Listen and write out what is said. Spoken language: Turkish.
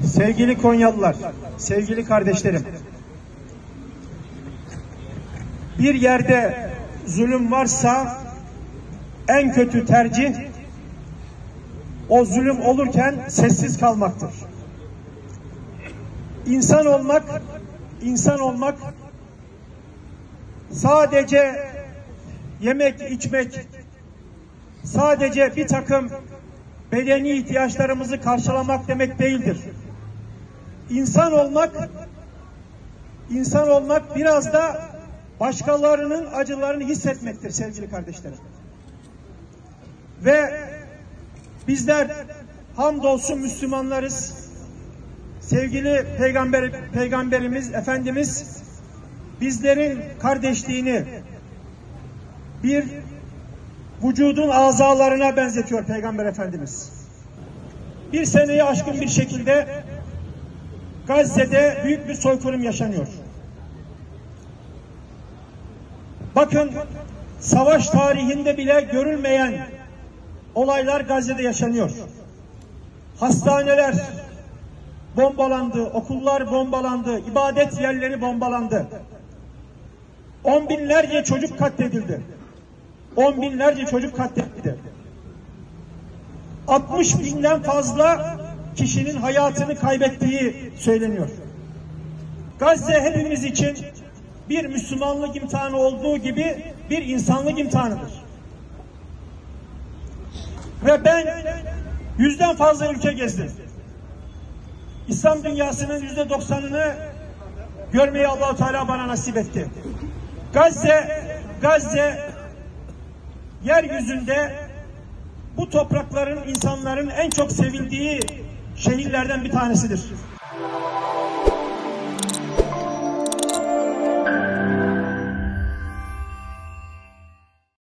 Sevgili Konyalılar, sevgili kardeşlerim, bir yerde zulüm varsa en kötü tercih o zulüm olurken sessiz kalmaktır. İnsan olmak sadece yemek, içmek, sadece bir takım bedeni ihtiyaçlarımızı karşılamak demek değildir. İnsan olmak biraz da başkalarının acılarını hissetmektir sevgili kardeşlerim. Ve bizler hamdolsun Müslümanlarız. Sevgili Peygamberimiz Efendimiz bizlerin kardeşliğini bir vücudun azalarına benzetiyor Peygamber Efendimiz. Bir seneyi aşkın bir şekilde Gazze'de büyük bir soykırım yaşanıyor. Bakın, savaş tarihinde bile görülmeyen olaylar Gazze'de yaşanıyor. Hastaneler bombalandı, okullar bombalandı, ibadet yerleri bombalandı. On binlerce çocuk katledildi. 60 binden fazla kişinin hayatını kaybettiği söyleniyor. Gazze hepimiz için bir Müslümanlık imtihanı olduğu gibi bir insanlık imtihanıdır. Ve ben 100'den fazla ülke gezdim. İslam dünyasının %90'ını görmeyi Allah-u Teala bana nasip etti. Gazze yeryüzünde bu toprakların, insanların en çok sevildiği şehirlerden bir tanesidir.